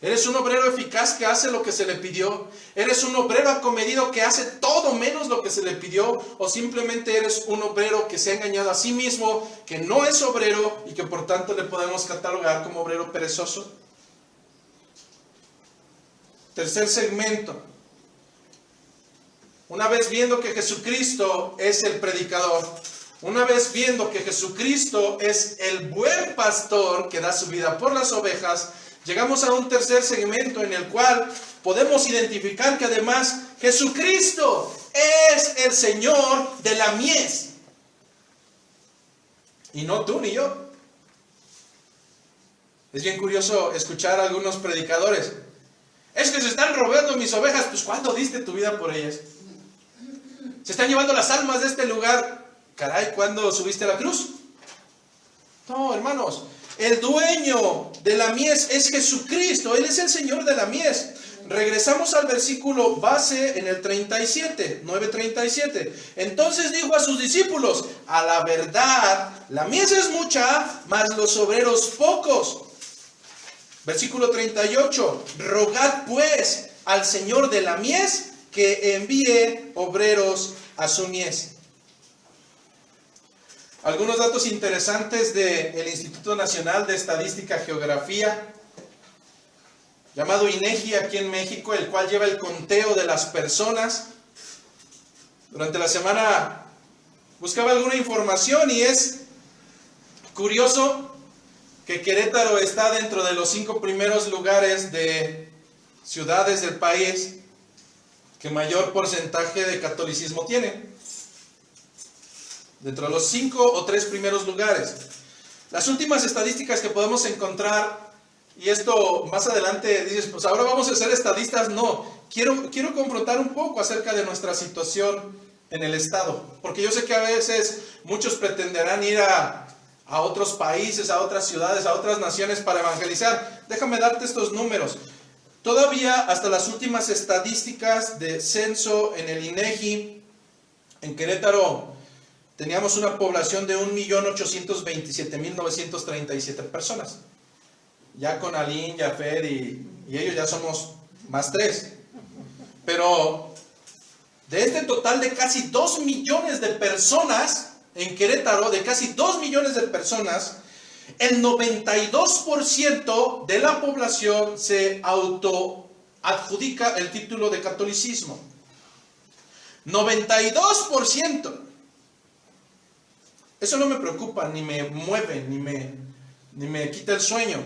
¿Eres un obrero eficaz que hace lo que se le pidió? ¿Eres un obrero acomedido que hace todo menos lo que se le pidió? ¿O simplemente eres un obrero que se ha engañado a sí mismo, que no es obrero y que por tanto le podemos catalogar como obrero perezoso? Tercer segmento. Una vez viendo que Jesucristo es el predicador, una vez viendo que Jesucristo es el buen pastor que da su vida por las ovejas, llegamos a un tercer segmento en el cual podemos identificar que además Jesucristo es el Señor de la mies. Y no tú ni yo. Es bien curioso escuchar a algunos predicadores. Es que se están robando mis ovejas. Pues ¿cuándo diste tu vida por ellas? Se están llevando las almas de este lugar. Caray, ¿cuándo subiste a la cruz? No, hermanos. El dueño de la mies es Jesucristo. Él es el Señor de la mies. Regresamos al versículo base en el 37, 9:37. Entonces dijo a sus discípulos: a la verdad, la mies es mucha, mas los obreros pocos. Versículo 38. Rogad pues al Señor de la mies que envíe obreros a su mies. Algunos datos interesantes del Instituto Nacional de Estadística y Geografía, llamado INEGI aquí en México, el cual lleva el conteo de las personas. Durante la semana buscaba alguna información y es curioso que Querétaro está dentro de los 5 primeros lugares de ciudades del país que mayor porcentaje de catolicismo tiene. Dentro de los 5 o 3 primeros lugares. Las últimas estadísticas que podemos encontrar, y esto más adelante dices, pues ahora vamos a ser estadistas. No, quiero confrontar un poco acerca de nuestra situación en el estado, porque yo sé que a veces muchos pretenderán ir a otros países, a otras ciudades, a otras naciones para evangelizar. Déjame darte estos números. Todavía hasta las últimas estadísticas de censo en el INEGI, en Querétaro teníamos una población de 1.827.937 personas. Ya con Aline, Jafet y ellos ya somos más 3. Pero de este total de casi 2 millones de personas en Querétaro, de casi 2 millones de personas, el 92% de la población se autoadjudica el título de catolicismo. 92%. Eso no me preocupa, ni me mueve, ni me quita el sueño.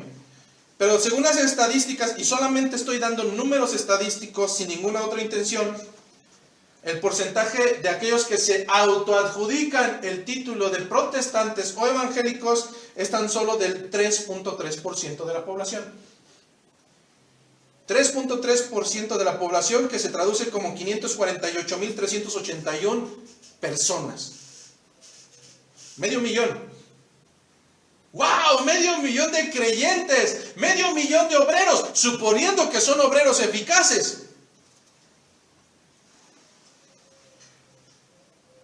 Pero según las estadísticas, y solamente estoy dando números estadísticos sin ninguna otra intención, el porcentaje de aquellos que se autoadjudican el título de protestantes o evangélicos es tan solo del 3.3% de la población. 3.3% de la población, que se traduce como 548.381 personas. Medio millón. ¡Wow! Medio millón de creyentes, medio millón de obreros, suponiendo que son obreros eficaces.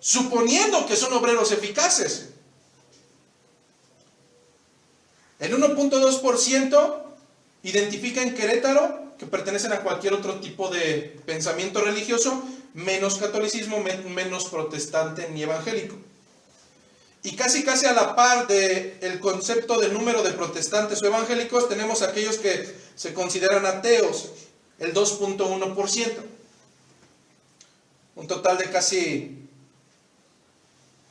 Suponiendo que son obreros eficaces. El 1.2% identifica en Querétaro que pertenecen a cualquier otro tipo de pensamiento religioso, menos catolicismo, menos protestante ni evangélico. Y casi a la par del concepto de número de protestantes o evangélicos, tenemos aquellos que se consideran ateos, el 2.1%. Un total de casi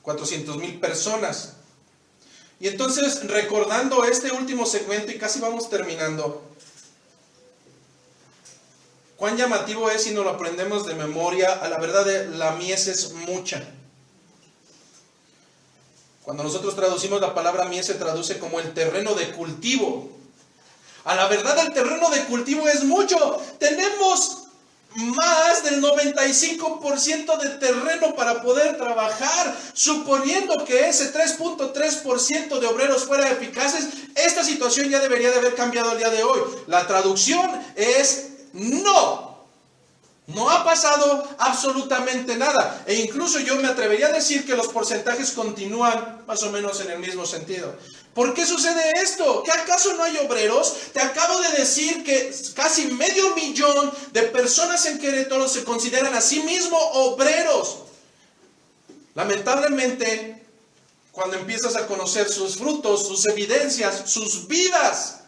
400,000 personas. Y entonces, recordando este último segmento, y casi vamos terminando, cuán llamativo es si nos lo aprendemos de memoria. A la verdad, la mies es mucha. Cuando nosotros traducimos la palabra mies, se traduce como el terreno de cultivo. A la verdad, el terreno de cultivo es mucho. Tenemos más del 95% de terreno para poder trabajar. Suponiendo que ese 3.3% de obreros fuera eficaces, esta situación ya debería de haber cambiado el día de hoy. La traducción es no. No ha pasado absolutamente nada. E incluso yo me atrevería a decir que los porcentajes continúan más o menos en el mismo sentido. ¿Por qué sucede esto? ¿Que acaso no hay obreros? Te acabo de decir que casi medio millón de personas en Querétaro se consideran a sí mismos obreros. Lamentablemente, cuando empiezas a conocer sus frutos, sus evidencias, sus vidas,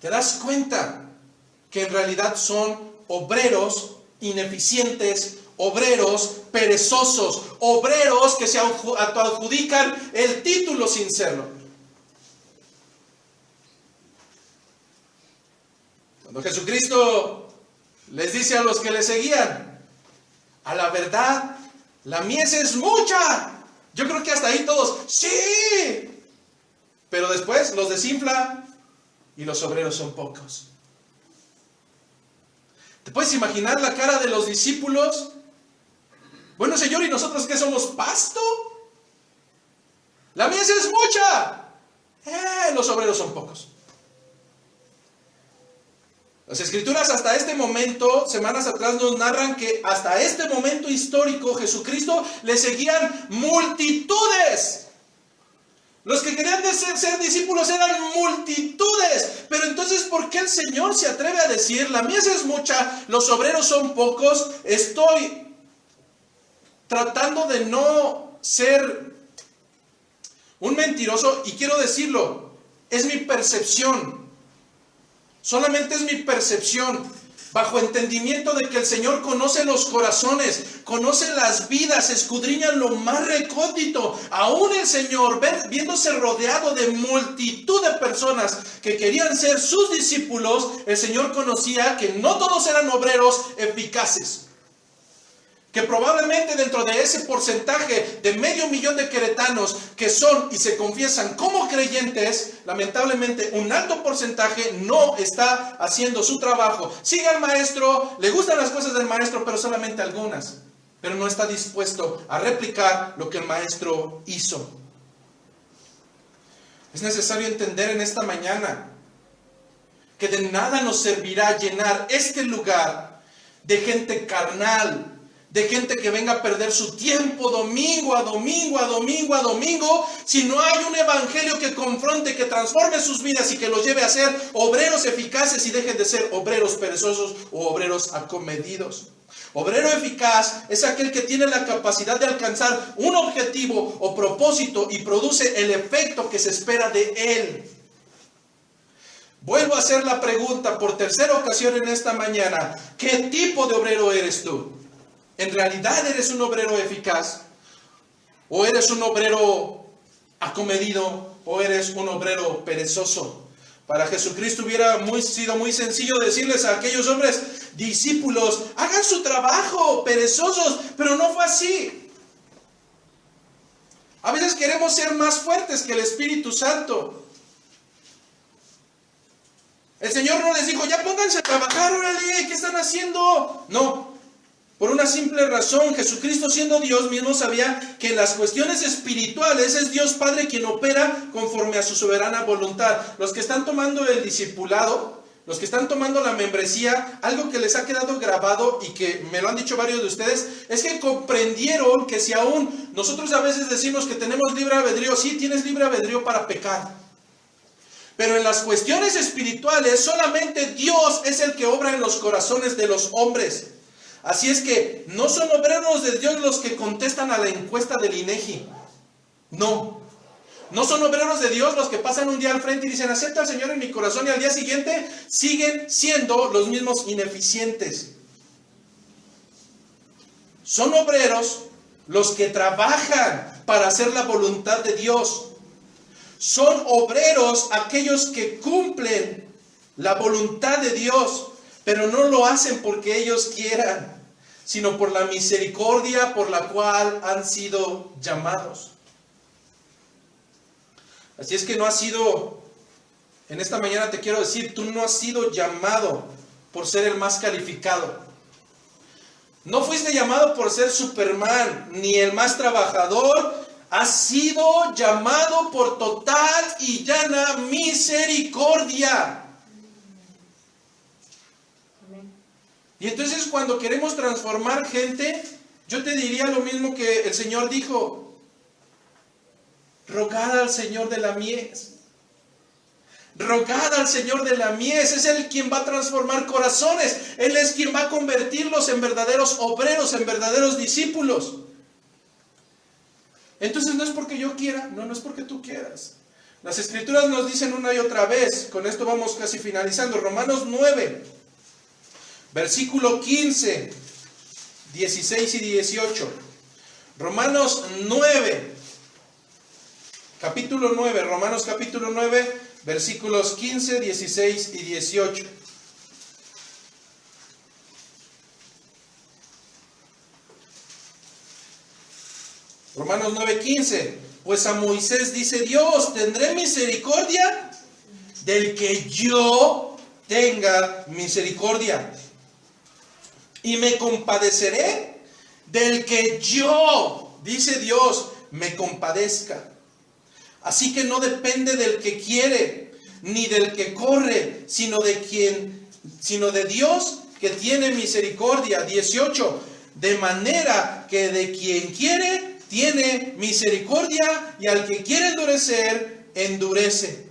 te das cuenta que en realidad son obreros ineficientes, obreros perezosos, obreros que se autoadjudican el título sin serlo. Cuando Jesucristo les dice a los que le seguían, a la verdad, la mies es mucha. Yo creo que hasta ahí todos, sí. Pero después los desinfla y los obreros son pocos. ¿Te puedes imaginar la cara de los discípulos? Bueno, Señor, ¿y nosotros qué somos? ¿Pasto? La mies es mucha. Los obreros son pocos. Las escrituras hasta este momento, semanas atrás, nos narran que hasta este momento histórico Jesucristo le seguían multitudes. Los que querían ser discípulos eran multitudes. Pero entonces, ¿por qué el Señor se atreve a decir, la mies es mucha, los obreros son pocos? Estoy tratando de no ser un mentiroso y quiero decirlo, es mi percepción. Solamente es mi percepción. Bajo entendimiento de que el Señor conoce los corazones, conoce las vidas, escudriña lo más recóndito. Aún el Señor, viéndose rodeado de multitud de personas que querían ser sus discípulos, el Señor conocía que no todos eran obreros eficaces. Que probablemente dentro de ese porcentaje de 500,000 de queretanos que son y se confiesan como creyentes, lamentablemente un alto porcentaje no está haciendo su trabajo. Sigue al maestro, le gustan las cosas del maestro, pero solamente algunas. Pero no está dispuesto a replicar lo que el maestro hizo. Es necesario entender en esta mañana que de nada nos servirá llenar este lugar de gente carnal, de gente que venga a perder su tiempo domingo a domingo a domingo a domingo, si no hay un evangelio que confronte, que transforme sus vidas y que los lleve a ser obreros eficaces y dejen de ser obreros perezosos o obreros acomedidos. Obrero eficaz es aquel que tiene la capacidad de alcanzar un objetivo o propósito y produce el efecto que se espera de él. Vuelvo a hacer la pregunta por tercera ocasión en esta mañana: ¿qué tipo de obrero eres tú? ¿En realidad eres un obrero eficaz? ¿O eres un obrero acomedido? ¿O eres un obrero perezoso? Para Jesucristo hubiera sido muy sencillo decirles a aquellos hombres, discípulos, hagan su trabajo, perezosos, pero no fue así. A veces queremos ser más fuertes que el Espíritu Santo. El Señor no les dijo, ya pónganse a trabajar, órale, ¿qué están haciendo? No. Por una simple razón, Jesucristo siendo Dios mismo sabía que en las cuestiones espirituales es Dios Padre quien opera conforme a su soberana voluntad. Los que están tomando el discipulado, los que están tomando la membresía, algo que les ha quedado grabado y que me lo han dicho varios de ustedes, es que comprendieron que si aún nosotros a veces decimos que tenemos libre albedrío, sí tienes libre albedrío para pecar. Pero en las cuestiones espirituales solamente Dios es el que obra en los corazones de los hombres. Así es que no son obreros de Dios los que contestan a la encuesta del INEGI. No. No son obreros de Dios los que pasan un día al frente y dicen, acepta al Señor en mi corazón, y al día siguiente siguen siendo los mismos ineficientes. Son obreros los que trabajan para hacer la voluntad de Dios. Son obreros aquellos que cumplen la voluntad de Dios, pero no lo hacen porque ellos quieran, sino por la misericordia por la cual han sido llamados. Así es que no has sido, en esta mañana te quiero decir, tú no has sido llamado por ser el más calificado. No fuiste llamado por ser Superman, ni el más trabajador. Has sido llamado por total y llana misericordia. Y entonces cuando queremos transformar gente, yo te diría lo mismo que el Señor dijo. Rogad al Señor de la mies. Rogad al Señor de la mies. Es Él quien va a transformar corazones. Él es quien va a convertirlos en verdaderos obreros, en verdaderos discípulos. Entonces no es porque yo quiera, no es porque tú quieras. Las Escrituras nos dicen una y otra vez, con esto vamos casi finalizando, Romanos 9, versículo 15, 16 y 18. Romanos 9, capítulo 9, Romanos capítulo 9, versículos 15, 16 y 18. Romanos 9:15, pues a Moisés dice Dios, tendré misericordia del que yo tenga misericordia, y me compadeceré del que yo, dice Dios, me compadezca. Así que no depende del que quiere, ni del que corre, sino de Dios que tiene misericordia. 18, de manera que de quien quiere, tiene misericordia y al que quiere endurecer, endurece.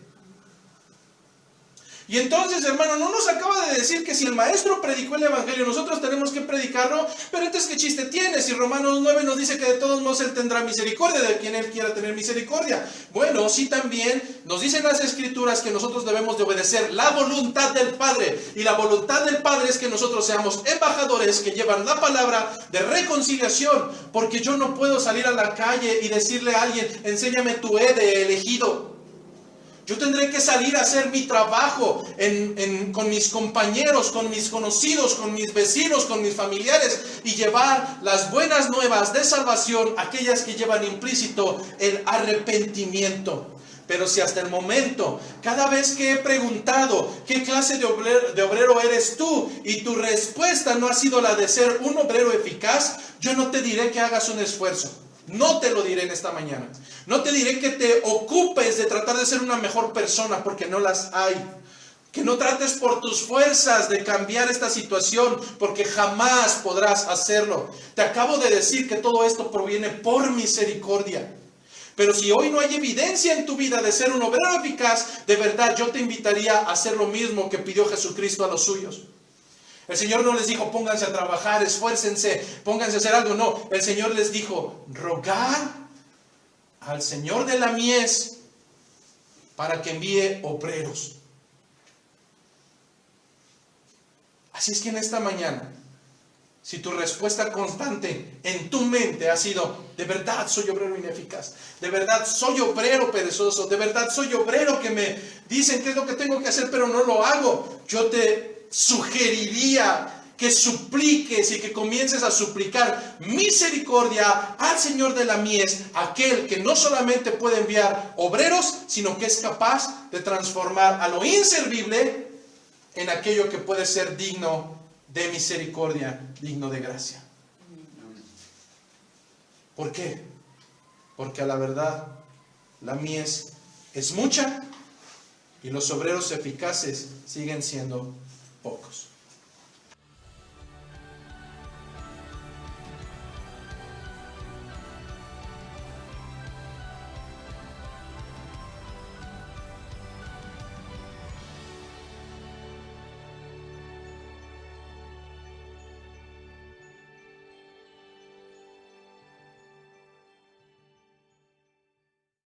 Y entonces, hermano, no nos acaba de decir que si el maestro predicó el evangelio, nosotros tenemos que predicarlo, pero entonces, ¿qué chiste tiene? Si Romanos 9 nos dice que de todos modos Él tendrá misericordia de quien Él quiera tener misericordia. Bueno, sí, también nos dicen las Escrituras que nosotros debemos de obedecer la voluntad del Padre. Y la voluntad del Padre es que nosotros seamos embajadores que llevan la palabra de reconciliación. Porque yo no puedo salir a la calle y decirle a alguien, enséñame tu de elegido. Yo tendré que salir a hacer mi trabajo con mis compañeros, con mis conocidos, con mis vecinos, con mis familiares y llevar las buenas nuevas de salvación, aquellas que llevan implícito el arrepentimiento. Pero si hasta el momento, cada vez que he preguntado qué clase de obrero eres tú y tu respuesta no ha sido la de ser un obrero eficaz, yo no te diré que hagas un esfuerzo. No te lo diré en esta mañana. No te diré que te ocupes de tratar de ser una mejor persona, porque no las hay. Que no trates por tus fuerzas de cambiar esta situación, porque jamás podrás hacerlo. Te acabo de decir que todo esto proviene por misericordia. Pero si hoy no hay evidencia en tu vida de ser un obrero eficaz, de verdad yo te invitaría a hacer lo mismo que pidió Jesucristo a los suyos. El Señor no les dijo, pónganse a trabajar, esfuércense, pónganse a hacer algo. No, el Señor les dijo, rogad al Señor de la mies para que envíe obreros. Así es que en esta mañana, si tu respuesta constante en tu mente ha sido, de verdad soy obrero ineficaz, de verdad soy obrero perezoso, de verdad soy obrero que me dicen qué es lo que tengo que hacer pero no lo hago, yo te sugeriría que supliques y que comiences a suplicar misericordia al Señor de la mies, aquel que no solamente puede enviar obreros, sino que es capaz de transformar a lo inservible en aquello que puede ser digno de misericordia, digno de gracia. ¿Por qué? Porque a la verdad la mies es mucha y los obreros eficaces siguen siendo pocos.